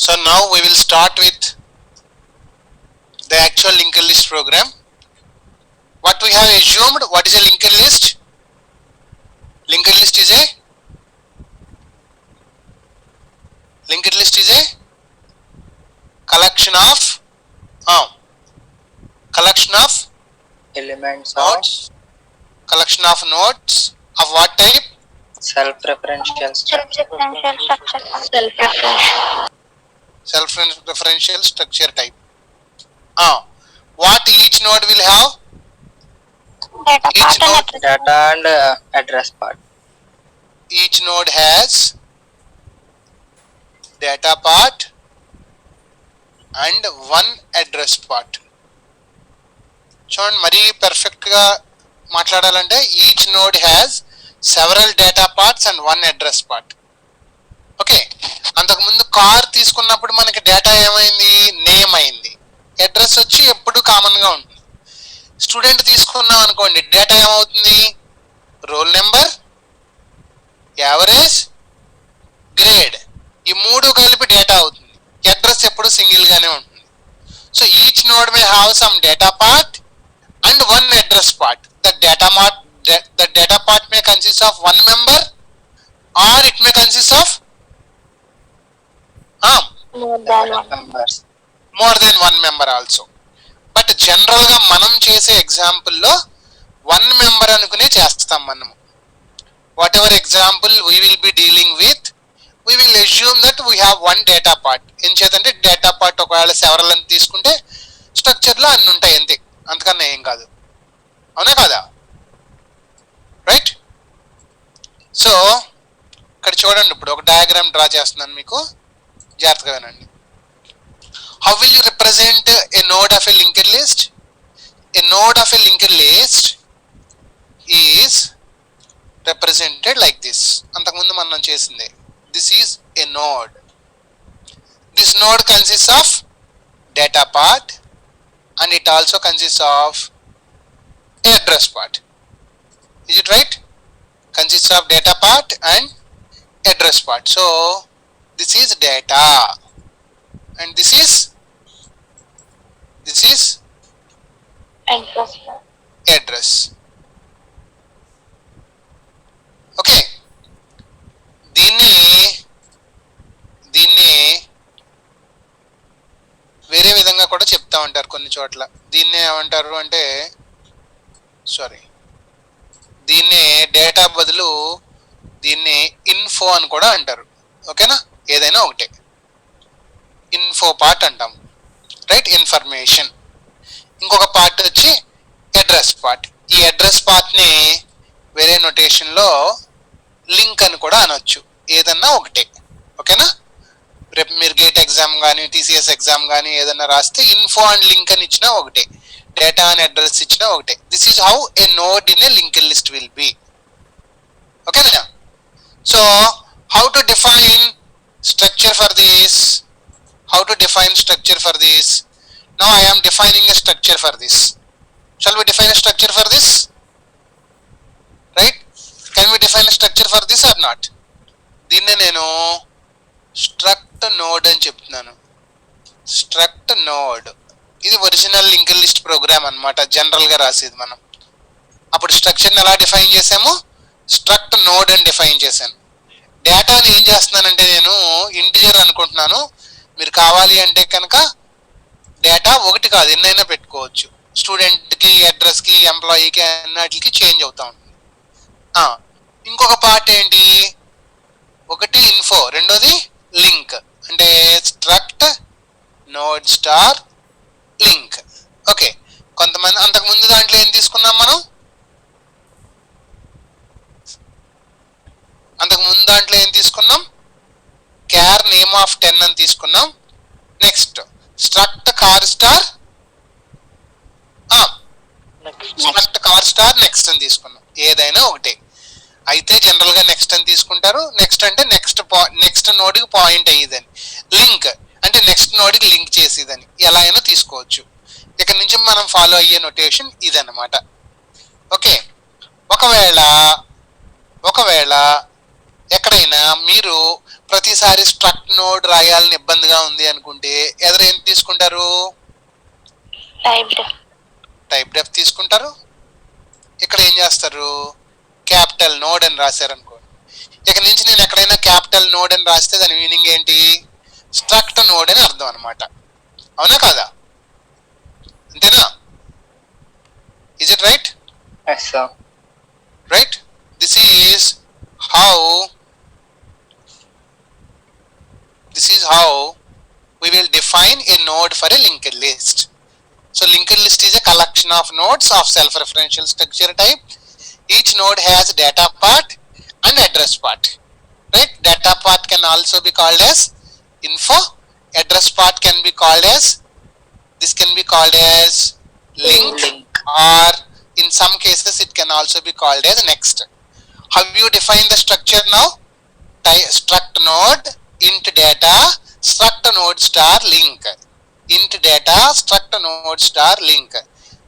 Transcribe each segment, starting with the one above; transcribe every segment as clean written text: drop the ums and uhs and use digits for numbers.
So now we will start with the actual linked list program. What we have assumed, what is a linked list? Linked list is a collection of elements nodes, collection of nodes of what type? self-referential structure. Self-referential structure type. What each node will have? Data and address part. Each node has data part and one address part. చూడండి మరీ పర్ఫెక్ట్గా మాట్లాడాలంటే each node has several data parts and one address part. Okay, అంతకుముందు car తీసుకున్నప్పుడు మనకి data ఏమైంది? Name అయింది. Address వచ్చి ఎప్పుడు కామన్గా ఉంటుంది. స్టూడెంట్ తీసుకున్నాం అనుకోండి, డేటా ఏమవుతుంది? రోల్ నెంబర్, యావరేజ్, గ్రేడ్, ఈ మూడు కలిపి డేటా అవుతుంది. అడ్రస్ ఎప్పుడు సింగిల్గానే ఉంటుంది. So each node may have some data part and one address part. The data part may consist of one member or it may consist of more than one member also. But general ga manam chese example lo one member anukune chestam manamu. Whatever example we will be dealing with, we will assume that we have one data part. Enchedante data part okayala several ani తీసుకుంటే structure లో అన్ని ఉంటాయి అంతే, అంతకన్నా ఏం కాదు. అవునా కాదా? రైట్. సో ఇక్కడ చూడండి, ఇప్పుడు ఒక డయాగ్రామ్ డ్రా చేస్తున్నాను, మీకు జాగ్రత్తగా వినండి. How will you represent A node of a linked list? A node of a linked list is represented like this. అంతకుముందు మనం చేసింది. This is a node. This node consist of data part and it also consists of address part. Is it right? Consists of data part and address part. So this is data and this is address. Okay, దీన్ని వేరే విధంగా కూడా చెప్తా ఉంటారు కొన్ని చోట్ల. దీన్నే ఏమంటారు అంటే, దీన్నే డేటా బదులు దీన్ని ఇన్ఫో అని కూడా అంటారు. ఓకేనా? ఏదైనా ఒకటే, ఇన్ఫో పార్ట్ అంటాం, రైట్? ఇన్ఫర్మేషన్. ఇంకొక పార్ట్ వచ్చి అడ్రస్ పార్ట్. ఈ అడ్రస్ పార్ట్ని వేరే నొటేషన్లో లింక్ అని కూడా అనొచ్చు. ఏదన్నా ఒకటే. ఓకేనా? రేపు మీరు గేట్ ఎగ్జామ్ కానీ టీసీఎస్ ఎగ్జామ్ కానీ ఏదైనా రాస్తే ఇన్ఫో అండ్ లింక్ అని ఇచ్చినా ఒకటే, డేటా అండ్ అడ్రస్ ఇచ్చినా ఒకటే. This is how a node in a linked list will be. ఓకేనా? So how to define structure for this? Now I am defining a structure for this. Shall we define a structure for this? Right? Can we define a structure for this or not? దీన్నే నేను struct node అని చెప్తున్నాను. Struct node ఇది original linked list programme అన్నమాట. జనరల్గా రాసేది మనం. అప్పుడు స్ట్రక్చర్ని ఎలా డిఫైన్ చేసాము? స్ట్రక్ట్ నోడ్ అని డిఫైన్ చేశాను. డేటాని ఏం చేస్తున్నానంటే నేను ఇంటిజర్ అనుకుంటున్నాను. మీరు కావాలి అంటే కనుక డేటా ఒకటి కాదు, ఎన్నైనా పెట్టుకోవచ్చు. స్టూడెంట్కి, అడ్రస్కి, ఎంప్లాయీకి అన్నిటికి చేంజ్ అవుతూ ఉంటుంది. ఇంకొక పార్ట్ ఏంటి? ఒకటి ఇన్ఫో, రెండోది లింక్. అంటే struct node star link. Okay, కొంతమంది అంతకుముందు దాంట్లో ఏం తీసుకున్నాం మనం? క్యార్ నేమ్ ఆఫ్ 10 అని తీసుకున్నాం. Next struct car star next అని తీసుకున్నాం. ఏదైనా ఒకటే అయితే జనరల్గా నెక్స్ట్ అని తీసుకుంటారు. నెక్స్ట్ అంటే నెక్స్ట్ నోడ్కి పాయింట్ అయ్యేదని. లింక్ అంటే నెక్స్ట్ నోడ్కి లింక్ చేసేదని. ఎలా అయినా తీసుకోవచ్చు. ఇక్కడ నుంచి మనం ఫాలో అయ్యే నొటేషన్ ఇదన్నమాట. ఓకే, ఒకవేళ ఎక్కడైనా మీరు ప్రతిసారి స్ట్రక్ట్ నోడ్ రాయాలని ఇబ్బందిగా ఉంది అనుకుంటే ఎదురు ఏం తీసుకుంటారు? టైప్ డెఫ్ తీసుకుంటారు. ఇక్కడ ఏం చేస్తారు? క్యాపిటల్ నోడ్ అని రాశారు అనుకోండి. ఇక నుంచి నేను ఎక్కడైనా క్యాపిటల్ నోడ్ అని రాస్తే దాని మీనింగ్ ఏంటి? స్ట్రక్ట్ నోడ్ అని అర్థం అనమాట. అవునా కాదా? అంతేనా? Is it right? Yes, sir. Right? This is how we will define a node for a linked list. So linked list is a collection of nodes of self-referential structure type. Each node has data part and address part. Right? Data part can also be called as info. Address part can be called as, this can be called as link, or in some cases it can also be called as next. How you define the structure now? Struct node int data struct node star link. Int data struct node star link.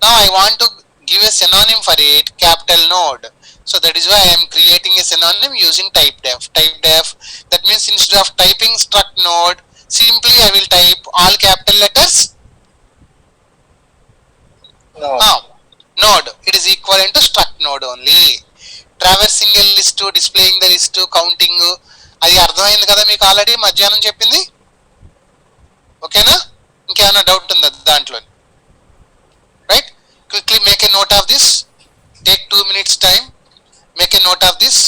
Now I want to give a synonym for it, capital node. So that is why I am creating a synonym using type def. Type def, that means instead of typing struct node, simply I will type all capital letters. No. Node, it is equivalent to struct node only. Traversing a list, displaying the list, counting, అది అర్థమైంది కదా మీకు already మధ్యాహ్నం చెప్పింది. ఓకేనా? ఇంకేమైనా doubt ఉందా దాంట్లో? Right? Quickly make a note of this. Take 2 minutes time. Make a note of this.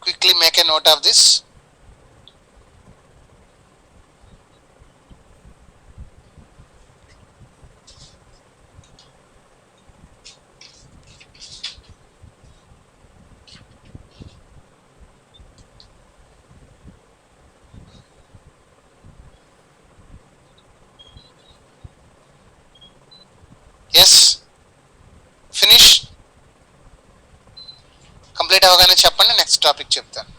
Quickly make a note of this. Yes. Finish. Complete అవగానే చెప్పండి, నెక్స్ట్ టాపిక్ చెప్తాను.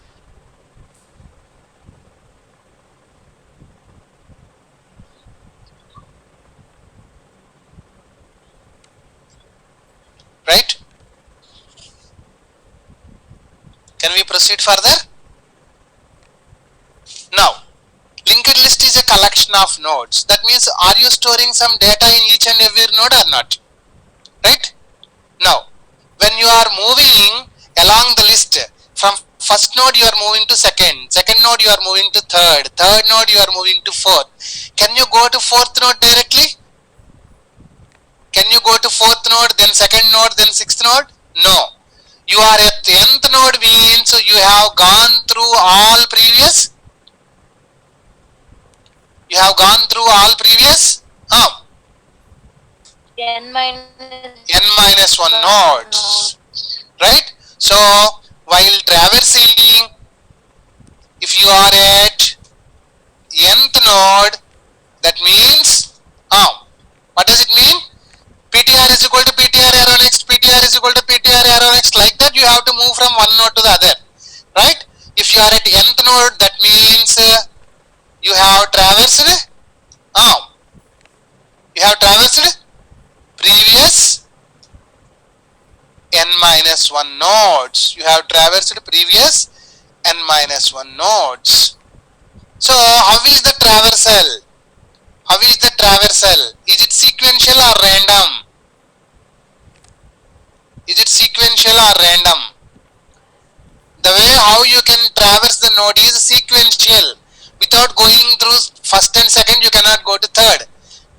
Right? Can we proceed further? Now, linked list is a collection of nodes. That means, are you storing some data in each and every node or not? Right? Now, when you are moving along the list, from first node you are moving to second node you are moving to third node you are moving to fourth. Can you go to fourth node directly? Can you go to fourth node, then second node, then sixth node? No. You are at the nth node, means you have gone through all previous. You have gone through all previous n minus 1 nodes. Right? So while traversing, if you are at nth node, that means what does it mean? PTR is equal to PTR arrow next, PTR is equal to PTR arrow next. Like that you have to move from one node to the other. Right? If you are at nth node, that means you have traversed previous n minus 1 nodes. You have traversed previous n minus 1 nodes. So how is the traversal? How is the traversal? Is it sequential or random? Is it sequential or random? The way how you can traverse the node is sequential. Without going through first and second, you cannot go to third.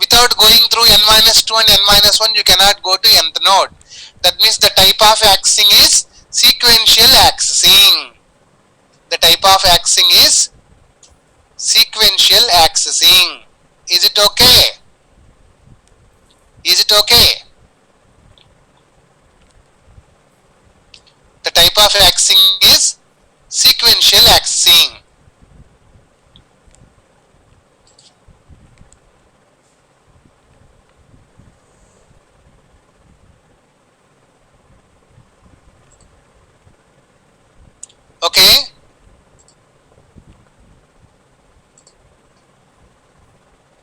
Without going through n minus 2 and n minus 1, you cannot go to nth node. That means the type of accessing is sequential accessing. The type of accessing is sequential accessing. Is it okay? Is it okay? The type of accessing is sequential accessing. Okay?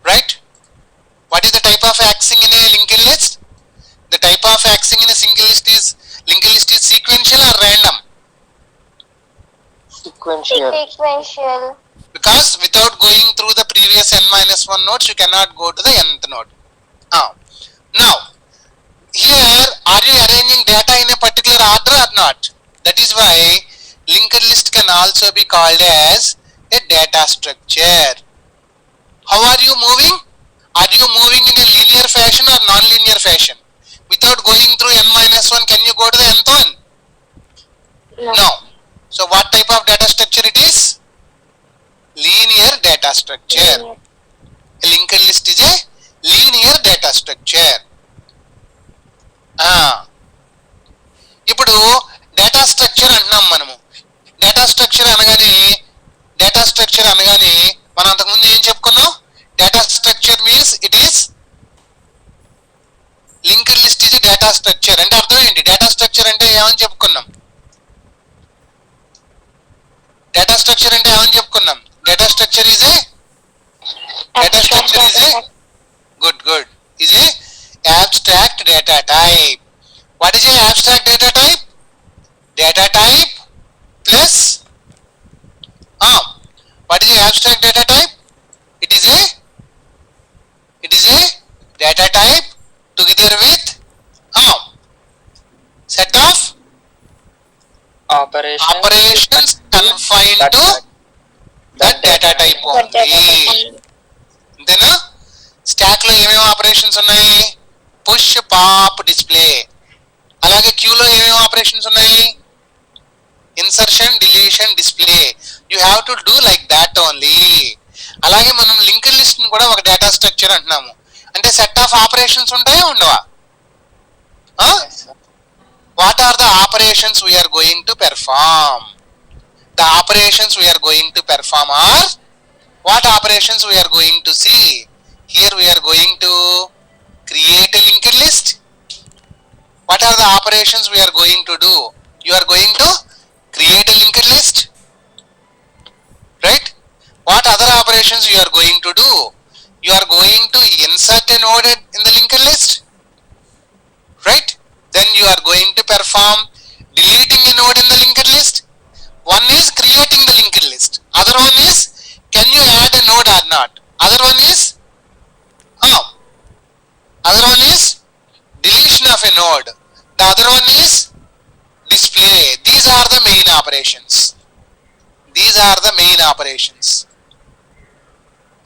Right? What is the type type of axing in a linked list? The type of axing in a linked list is sequential or random? Sequential. Because without going through the previous n minus 1 nodes, you cannot go to the nth node. Now, here, are you arranging data in a particular order or not? That is why linked list can also be called as a data structure. How are you moving? Are you moving in a linear fashion or non-linear fashion? Without going through n minus 1, can you go to the nth one? No. So what type of data structure it is? Linear data structure. A linked list is a linear data structure. ఇప్పుడు data structure అంటున్నాం మనము. Data structure అనగానే మనం అంతకుముందు ఏం చెప్పుకున్నాం? Data structure means it is linked list ఇది data structure అంటే అర్థం ఏంటి? డేటా స్ట్రక్చర్ అంటే ఏమని చెప్పుకున్నాం? డేటా స్ట్రక్చర్ అంటే ఏమని చెప్పుకున్నాం? Data structure is a good is a abstract data type. What is a abstract data type? Data type plus what is a abstract data type? It is a data type together with set of operations confined to that data type only. అంతేనా? Stock లో ఏమేమి operations ఉన్నాయి? Push, pop, display. అలాగే క్యూలో ఏమేమి operations ఉన్నాయి? Insertion, deletion, display. You have to do like that only. అలాగే మనం లింక్డ్ లిస్ట్ ని కూడా ఒక డేటా స్ట్రక్చర్ అంటున్నాము. అంటే సెట్ ఆఫ్ ఆపరేషన్స్ ఉంటాయా ఉండవా? What are the operations we are going to perform? The operations we are going to perform are what operations we are going to see? Here we are going to create a linked list. What are the operations we are going to do? You are going to create a linked list, right? What other operations you are going to do? You are going to insert a node in the linked list, right? Then you are going to perform deleting a node in the linked list. One is creating the linked list. Other one is, can you add a node or not? Other one is deletion of a node. The other one is display. These are the main operations.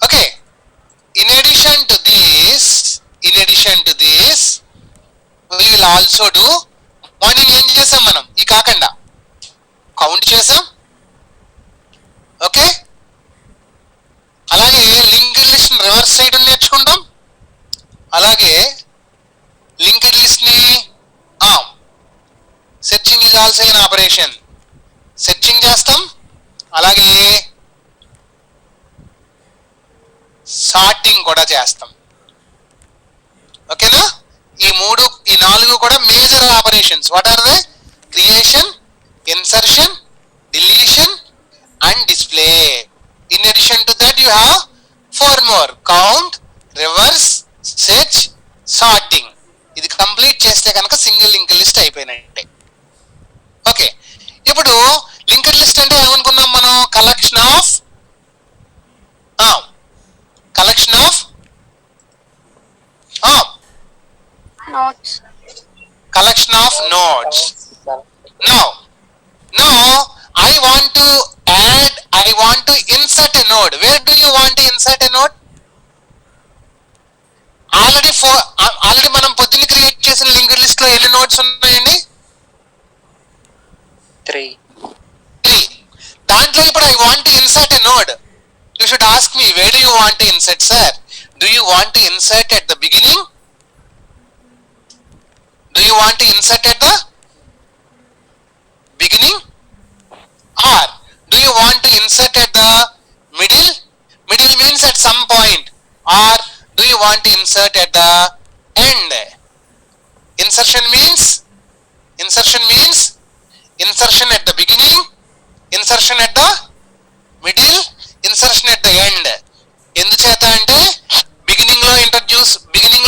Okay. In addition to this, we will also do morning ఏం చేసాం మనం? ఈ కాకుండా count చేసాం. Okay, అలాగే linked list reverse చేయడం నేర్చుకుంటాం. అలాగే లింక్డ్ లిస్ట్ ని searching is also an operation. Searching చేస్తాం. అలాగే సార్టింగ్ కూడా చేస్తాం. ఓకేనా? ఈ నాలుగు కూడా major operations. What are the? Creation, insertion, deletion and display. In addition to that you have 4 more: count, reverse, search, sorting. ఇది కంప్లీట్ చేస్తే కనుక సింగిల్ లింక్డ్ లిస్ట్ అయిపోయినట్టే. ఓకే, ఇప్పుడు లింక్డ్ లిస్ట్ అంటే ఏమనుకున్నాం మనం? Collection of nodes. Now I want to insert a node. Where do you want to insert a node? Already మనం పొద్దున్న క్రియేట్ చేసిన లింక్డ్ లిస్ట్ లో ఎన్ని నోడ్స్ ఉన్నాయండి? 3. దాంట్లో ఇప్పుడు I want to insert a node. You should ask me, where do you want to insert, sir? Do you want to insert at the beginning? Do you want to insert at the beginning? Or do you want to insert at the middle? Middle means at some point. Or do you want to insert at the end? Insertion means insertion at the beginning, insertion at the middle, insertion at the end. ఎందుచేత అంటే beginning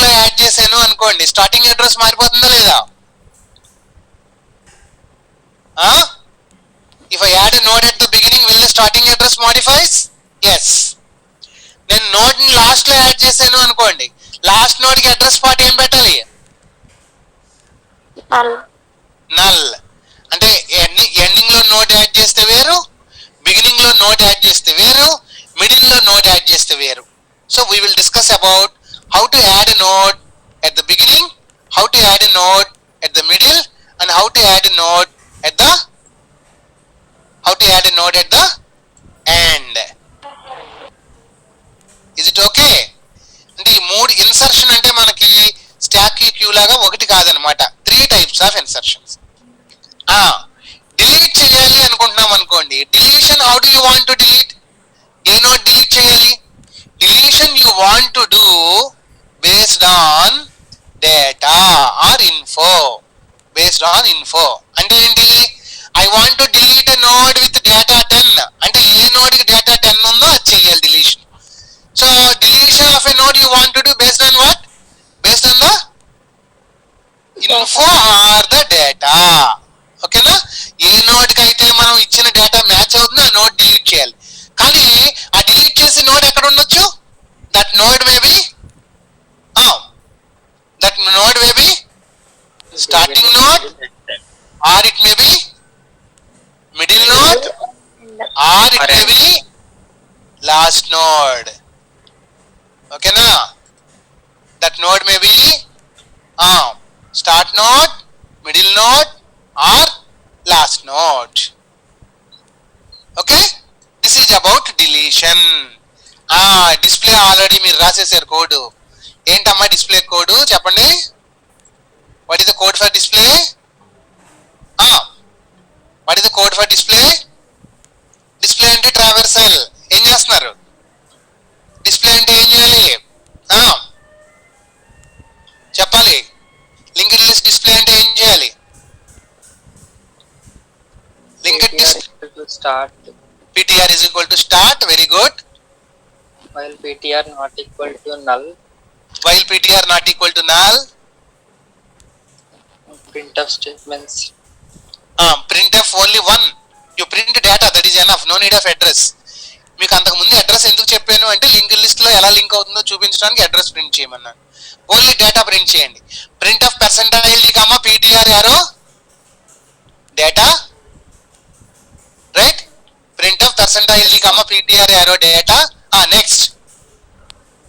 లో add చేశాను అనుకోండి, starting address మారిపోతుందా లేదా? If I add node at the beginning will the starting address modifies? Yes. నేను node ని last లో యాడ్ చేశాను అనుకోండి, లాస్ట్ నోడ్ కి అడ్రస్ పార్ట్ ఏం పెట్టాలి? నల్. అంటే ఎండింగ్ లో నోడ్ యాడ్ చేస్తే వేరు, బిగినింగ్ లో నోడ్ యాడ్ చేస్తే వేరు, మిడిల్ లో నోడ్ యాడ్ చేస్తే వేరు. So we will discuss about how to add a node at the beginning, how to add a node at the middle, and how to add a node at the end. Is it okay? అంటే ఈ మూడు insertion అంటే మనకి stock queue లాగా ఒకటి కాదనమాట, 3 types of insertions. Delete చేయాలి అనుకుంటున్నాం అనుకోండి, deletion how do you want to delete? ఏ నోడ్ డిలీట్ చేయాలి? Deletion you want to do based on data or info. Based on info అంటే ఏంటి? I want to delete a node with data 10 అంటే ఏ node కి data 10 ఉందో అది చేయాలి deletion. So deletion of a node you want to do based on what? Based on the info or the data. ఓకేనా? ఏ node కి అయితే మనం ఇచ్చిన డేటా మ్యాచ్ అవుతుందో ఆ నోడ్ డిలీట్ చేయాలి. కానీ ఆ డిలీట్ చేసే నోడ్ ఎక్కడ ఉండొచ్చు? That node may be starting node, or it may be middle node, or it may be last node. Okay na? That node may be start node, middle node, or last node. Okay? This is about deletion. Display already మీరు రాసేసారు code. ఏంటమ్మా display code చెప్పండి? What is the code for display? What is the code for display? Display అంటే traversal. ఏం చేస్తున్నారు? Display అంటే ఏం చేయాలి? చెప్పాలి. లింక్డ్ లిస్ట్ డిస్ప్లే అంటే ఏం చేయాలి? Linked list start ptr is equal to start. Very good. while ptr not equal to null. While ptr not equal to null. Printf statements. Printf only one. You print data, that is enough. No need of address. మీకు అంతకు ముందు address ఎందుకు చెప్పాను అంటే linked list లో ఎలా link అవుతుందో చూపించడానికి అడ్రస్ ప్రింట్ చేయమన్నాను. ఓన్లీ డేటా ప్రింట్ చేయండి. Print f percentile comma ptr arrow data, right? Print of percentile comma ptr arrow data. Next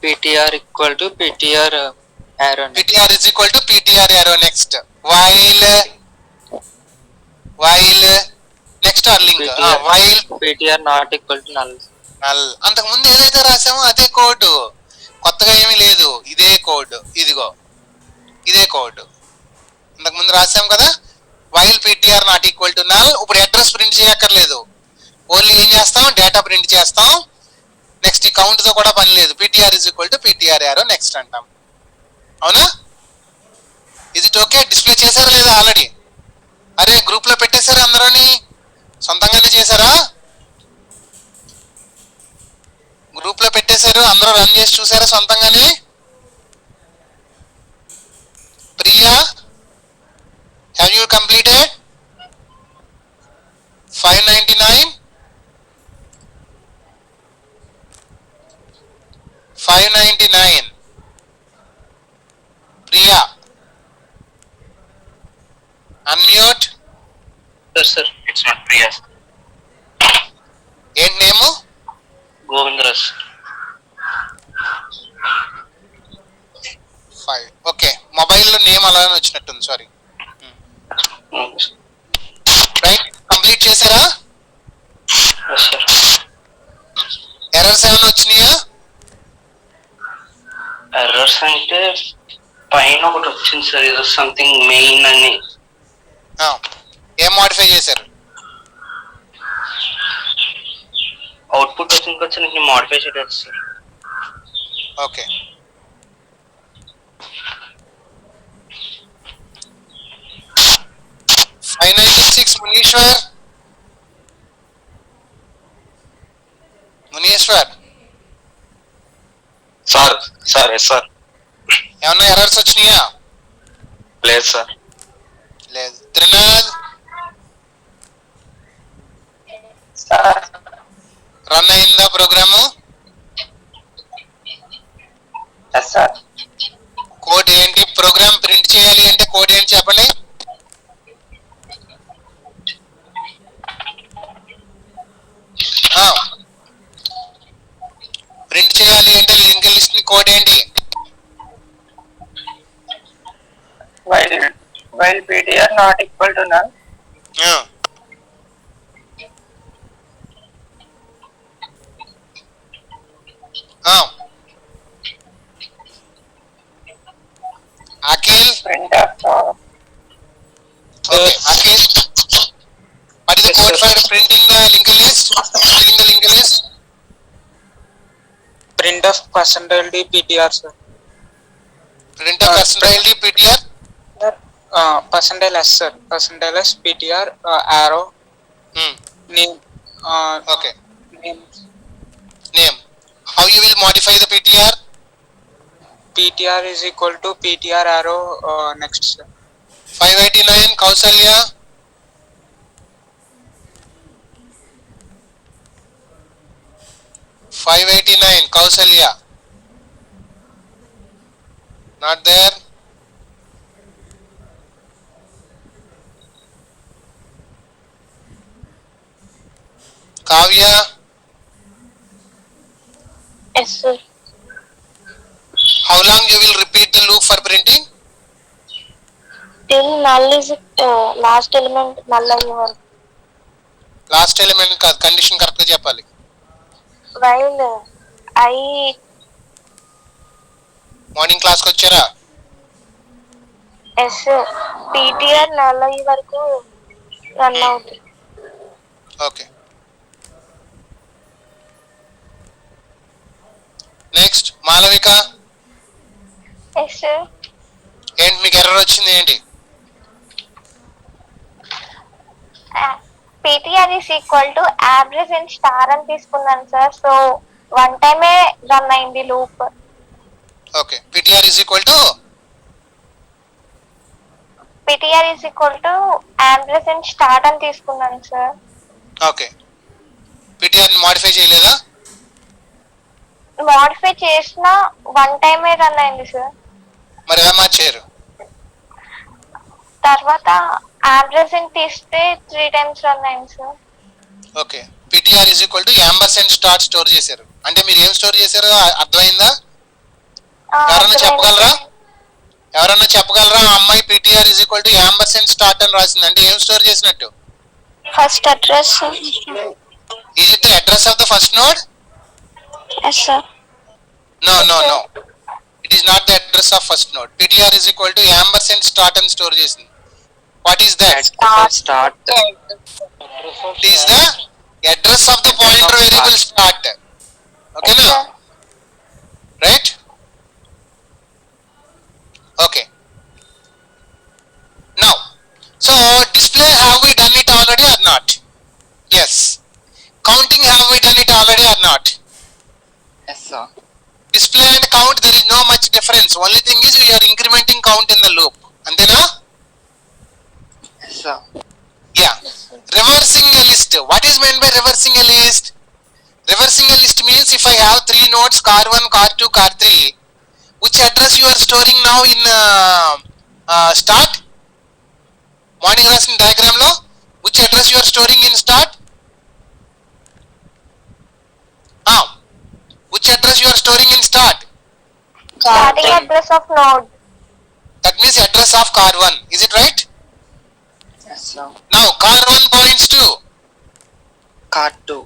ptr equal to ptr arrow. ptr is equal to ptr arrow next. while next or link. While ptr not equal to null. అంతకు ముందు ఏదైతే రాసామో అదే code, కొత్తగా ఏమీ లేదు. ఇదే code, ఇదిగో ఇదే కోడ్ ఇంతకు ముందు రాసాం కదా. While ptr not equal to null. ఇప్పుడు అడ్రస్ ప్రింట్ చేయక్కర్లేదు, ఓన్లీ ఏం చేస్తాం? డేటా ప్రింట్ చేస్తాం. నెక్స్ట్ ఈ కౌంట్ తో కూడా పని లేదు. ptr is equal to ptr arrow next అంటాం. అవునా? ఇది ఓకే? డిస్ప్లే చేశారా లేదా ఆల్రెడీ? అరే గ్రూప్ లో పెట్టేశారా అందరూని? సొంతంగానే చేశారా? గ్రూప్ లో పెట్టేశారు, అందరూ రన్ చేసి చూసారా సొంతంగానే? Priya, have you completed 599? 599. Priya, unmute. Sir, it's not Priya. ఏంటి నేము? Govindraj. 5. ఓకే, మొబైల్లో నేమ్ అలానే వచ్చినట్టుంది, సారీ. రైట్, కంప్లీట్ చేశారా? Yes, sir. ఎర్రర్స్ ఏమైనా వచ్చినాయా? Errors అంటే పైన ఒకటి వచ్చింది సార్, ఏదో సంథింగ్ మెయిన్ అని. ఏం మోడిఫై చేశారు? అవుట్పుట్ వచ్చింది వచ్చి నేను మోడిఫై చేయలేదు sir. Okay, Muneeshwar sir sir yes sir. ఏమన్నా ఎర్రర్స్ వచ్చినాయా? లేదు సార్. లేదు. త్రినాథ్ సార్ రన్ అయిందా ప్రోగ్రాము? Yes sir. కోడ్ ఏంటి? ప్రోగ్రామ్ ప్రింట్ చేయాలి అంటే కోడ్ ఏంటి చెప్పండి? ప్రింట్ చేయాలి అంటే లింక్ లిస్ట్ కోడ్ ఏంటి? While ptr not equal to null. Akhil, print of okay, Akhil, what is the code for printing the linked list? Printing the linked list. Print of percentile d ptr sir. Print of percentile ptr. Percentile s sir. Percentile s ptr arrow name. Okay. Name. Name. How you will modify the ptr? Ptr is equal to ptr arrow next sir. 589 Kausalya. Kausalya. Not there. Kavya. Yes, sir. How long you will repeat the loop for printing? Till null is last element null అయ్యేవారు. Last element కాదు, condition correct గా చెప్పాలి. While I morning class కి వచ్చారా? yes ptr null అయ్యే వరకు run అవుతుంది. Okay. Next Malavika. yes sir. ఏంటి మీకు ఎర్రర్ వచ్చింది ఏంటి? ptr is equal to average and star అని తీసుకున్నాను సార్. సో వన్ టైమే రన్ అయింది loop. Okay. ptr is equal to average and start అని తీసుకున్నాను సార్. ఓకే. ptr ని మోడిఫై చేయలేదా? మోడిఫై చేసిన వన్ టైమే రన్ అయింది సార్. మరి ఎలా మార్చారు? తర్వాత యావరేజ్ తీస్తే 3 టైమ్స్ రన్ అయింది sir. Okay. ptr is equal to ampersand start store చేశారు. అంటే మీరు ఏం స్టోర్ చేశారో అర్థమైందా? ఎవరన్నా చెప్పగలరా? ఆ అమ్మాయి ptr is equal to ampersand start అని రాసింది అంటే ఏం స్టోర్ చేసినట్టు? First address. Is it the address of the first node? yes sir. No. It is not the address of first node. ptr is equal to ampersand start అని store చేసింది. What is that? start. It is the address of the pointer variable start. Okay na? Right? Okay. Now, so display, have we done it already or not? Yes. Counting, have we done it already or not? Yes sir. Display and count, there is no much difference. Only thing is we are incrementing count in the loop. Antena? Yes sir. Yeah. Reversing a list. What is meant by reversing a list? Reversing a list means if I have 3 nodes, car 1, car 2, car 3, which address you are storing now in start? Morning rasin diagram lo, which address you are storing in start? Which address you are storing in start? Starting address of node. That means address of car 1. Is it right? Yes sir. Now car 1 points to Car 2.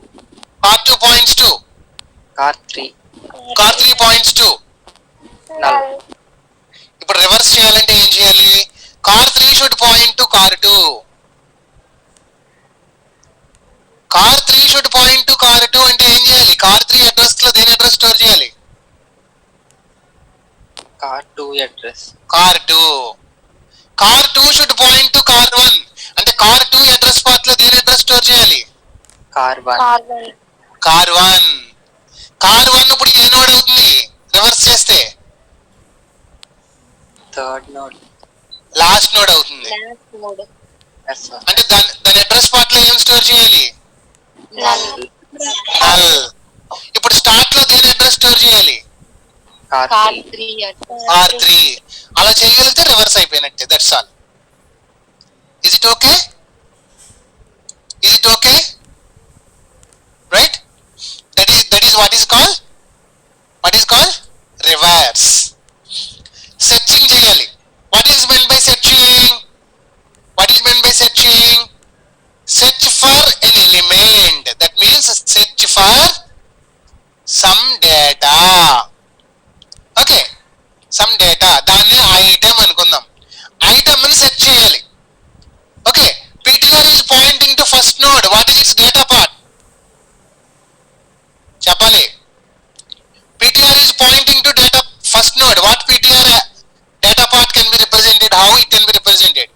car 2 points to Car 3. car 3 points to. Null. ఇప్పుడు reverse చేయాలంటే ఏం చేయాలి? Car 3 should point to car 2. Car 3 should point to car 2 అంటే ఏం చేయాలి? Car 3 address లో దేని address store చేయాలి? Car 2 address. Car 2. Car 2 should point to car 1 అంటే కార్ 2 అడ్రస్ పాత్ లో దేని అడ్రస్ స్టోర్ చేయాలి? Car 1. Carbon. కార్ 1. కార్ 1 ఇప్పుడు ఏ నోడ్ అవుతుంది? రివర్స్ చేస్తే థర్డ్ నోడ్. లాస్ట్ నోడ్ అవుతుంది. Yes sir. అంటే దాని అడ్రస్ పార్ట్ లో ఏం స్టోర్ చేయాలి? నల్. నల్. ఇప్పుడు స్టార్ట్ లో దేని అడ్రస్ స్టోర్ చేయాలి? R3. R3. అలా చేయగలిగితే రివర్స్ అయిపోయినట్టే. That's all. Is it okay? Is it okay? Right? That is what is called reverse. Searching చేయాలి. What is meant by searching? Search for an element. That means search for some data. Okay, some data. దాన్ని item అనుకుందాం. Item ని search చేయాలి. Okay, PTR is pointing to first node. What is its data part? చెప్పాలి. PTR is pointing to data first node. What PTR data part can be represented? How it can be represented?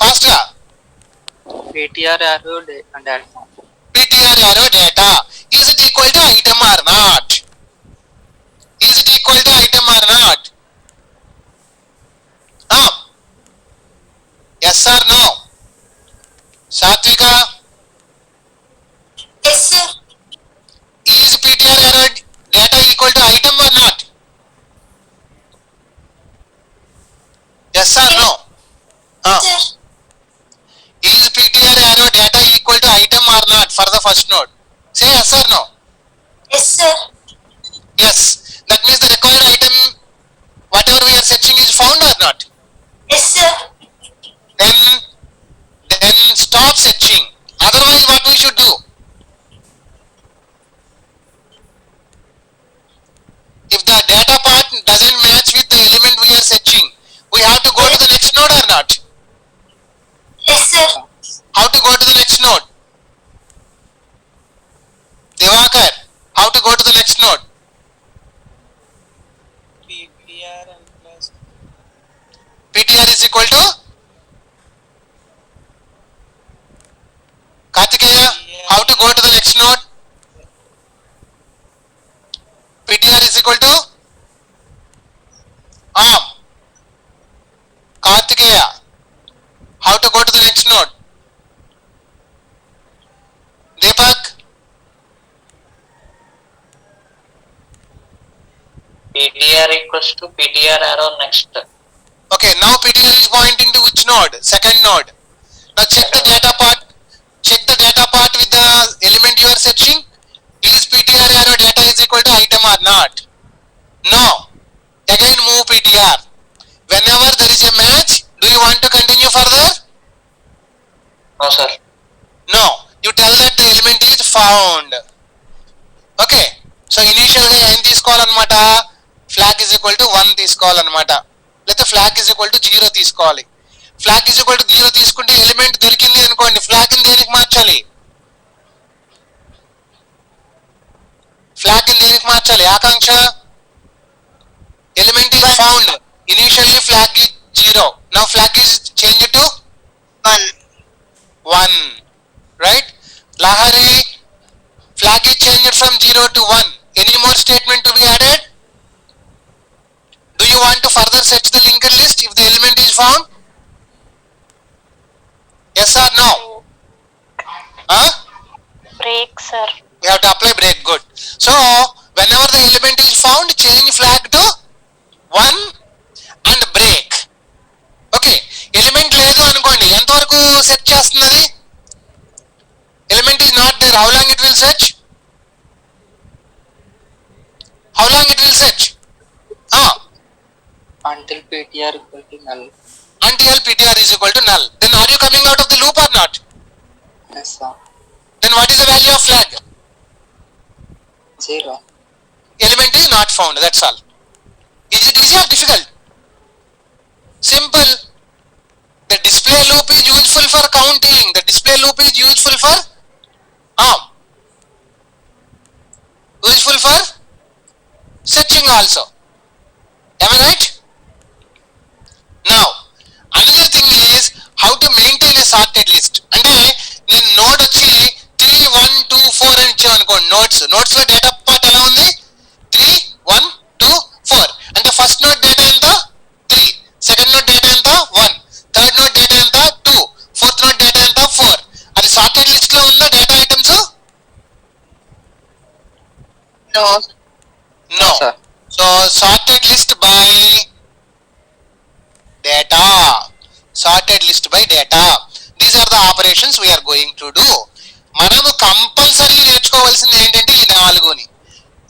Fast గా. PTR arrow data. PTR arrow data. Is it equal to item or not? Yes or no? Satvika? Yes, sir. Is PTR arrow data equal to item or not? Yes or no? Sir. Is PTR arrow data equal to item or not for the first node? Say yes or no? Yes, sir. Yes. That means the required item, whatever we are searching, is found or not? Yes, sir. Then stop searching. Otherwise, what we should do? If the data part doesn't match with the element we are searching, we have to go to the next node or not? Yes, sir. How to go to the next node? Divakar, how to go to the next node? PTR and plus PTR is equal to? Kartikeya, how to go to the next node? PTR is equal to? Kartikeya, how to go to the next node? Deepak? PTR equals to PTR arrow next. Okay, now PTR is pointing to which node? Second node. Now check the data part. Check the data part with the element you are searching. Is PTR arrow data is equal to item or not? No. Again move PTR. Whenever there is a match, do you want to continue further? No, sir. No. You tell that the element is found. Okay. So initial గా ఏం తీసుకోవాలన్నమాట? Flag is equal to 1 తీసుకోవాలన్నమాట. లేకపోతే flag is equal to 0 తీసుకోవాలి. Flag is equal to 0 తీసుకుంటే element దొరికింది అనుకోండి, flag ని దేనికి మార్చాలి? ఫ్లాగ్ ని దేనికి మార్చాలి? Akanksha? Element is found. Initially flag is 0. Now flag is changed to 1. Right? Lahari, flag is changed from 0 to 1. Any more statement to be added? Do you want to further search the linked list if the element is found? Yes or no? Break, sir. You have to apply break. Good. So whenever the element is found, change flag to 1 and break. Okay. Element లేదు అనుకోండి, ఎంతవరకు search చేస్తున్నది? Element is not there. How long it will search? How long it will search? Until PTR equal to null. Until PTR is equal to null. Then are you coming out of the loop or not? Yes, sir. Then what is the value of flag? 0. Element is not found. That's all. Is it easy or difficult? Simple. The display loop is useful for counting. The display loop is useful for searching also. Am I right? Now, another thing is how to maintain a sorted list. అంటే నేను node వచ్చి 3, 1, 2, 4 అని ఇచ్చాను అనుకోండి. Notes లో data part ఎలా ఉంది? sorted list by data. These are the operations we are going to do. మనము కంపల్సరీ నేర్చుకోవాల్సింది ఏంటంటే ఈ 4ని.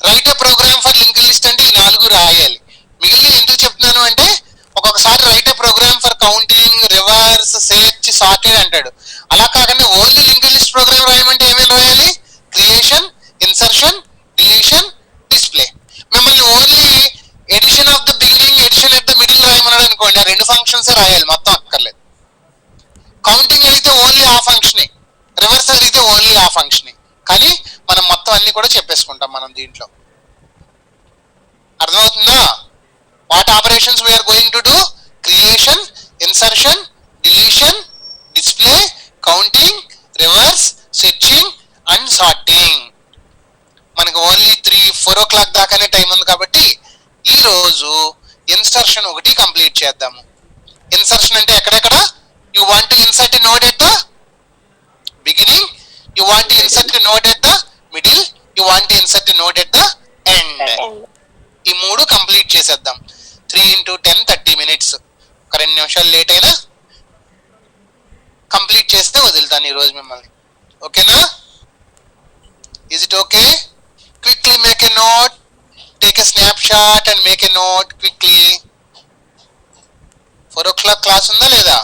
Write a program for link list అంటే ఈ 4 రాయాలి. మిగిలిన ఎందుకు చెప్తున్నాను అంటే ఒక్కొక్కసారి write a program for counting, reverse, search, sorted అంటాడు. అలా కాకుండా ఓన్లీ లింక్ లిస్ట్ ప్రోగ్రామ్ రాయమంటే ఏమేమి రాయాలి? Creation, insertion, deletion, display. మిమ్మల్ని only addition of the beginning, addition of the middle రాయమన్నాడు అనుకోండి, ఆ 2 ఫంక్షన్స్ రాయాలి, మొత్తం అక్కర్లేదు. కౌంటింగ్ అయితే ఓన్లీ ఆ ఫంక్షనే, రివర్స్ అడిగితే ఓన్లీ ఆ ఫంక్షనే. కానీ మనం మొత్తం అన్ని కూడా చెప్పేసుకుంటాం మనం దీంట్లో. అర్థమవుతుందా? What operations we are going to do? Creation, insertion, deletion, display, counting, reverse, searching and sorting. మనకు ఓన్లీ 4 o'clock దాకానే టైం ఉంది కాబట్టి ఈ రోజు ఇన్సర్షన్ ఒకటి కంప్లీట్ చేద్దాము. ఇన్సర్షన్ అంటే ఎక్కడెక్కడ? You want to insert a node at the beginning, you want to insert a node at the middle, you want to insert a node at the end. ఈ 3 complete చేసేద్దాం. 3 into 10 30 minutes. ఒక 2 నిమిషాలు late అయినా complete చేస్తే వదులుతాను ఈరోజు మిమ్మల్ని. ఓకేనా? Is it okay? Quickly make a note, take a snapshot and make a note quickly. 4 o'clock class ఉందా లేదా?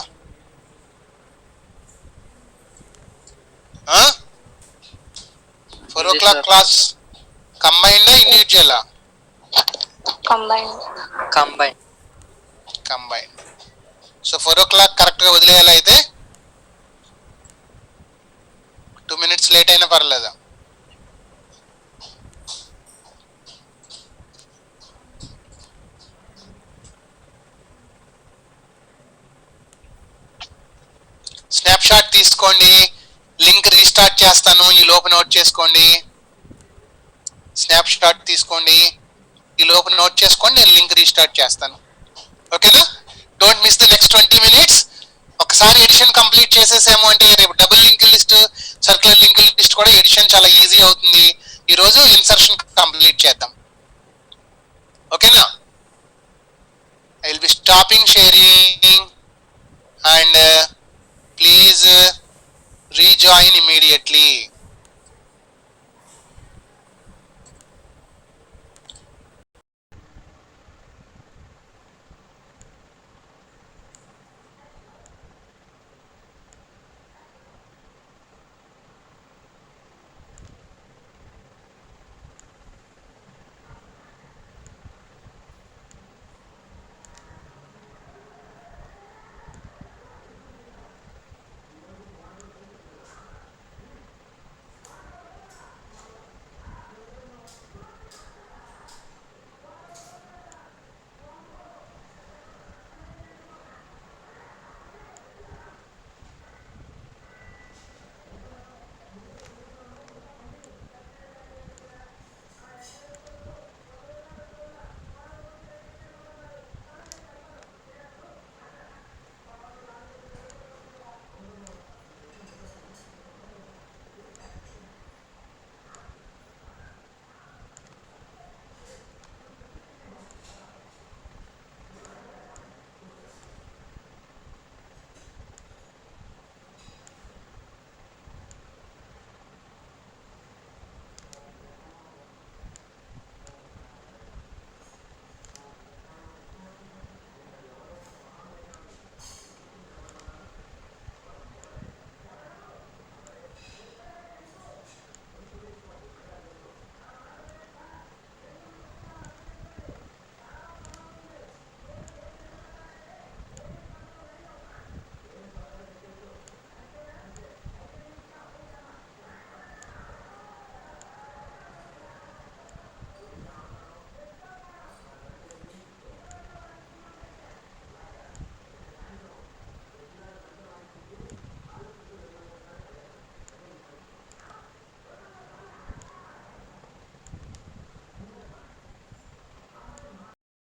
4 o'clock క్లాస్ కంబైన్డా ఇండివిజువలా? కంబైన్. సో 4 o'clock కరెక్ట్ గా వదిలేయాలి. అయితే 2 minutes లేట్ అయినా పర్లేదా? స్నాప్షాట్ తీసుకోండి, లింక్ రీస్టార్ట్ చేస్తాను, ఈ లోపు నోట్ చేసుకోండి. స్నాప్షాట్ తీసుకోండి, ఈ లోపు నోట్ చేసుకోండి, నేను లింక్ రీస్టార్ట్ చేస్తాను. ఓకేనా? Don't miss the next 20 minutes. ఒకసారి ఎడిషన్ కంప్లీట్ చేసేసాము అంటే రేపు double link list, circular link list కూడా ఎడిషన్ చాలా ఈజీ అవుతుంది. ఈరోజు ఇన్సర్షన్ కంప్లీట్ చేద్దాం. ఓకేనా? I will be stopping sharing and please rejoin immediately.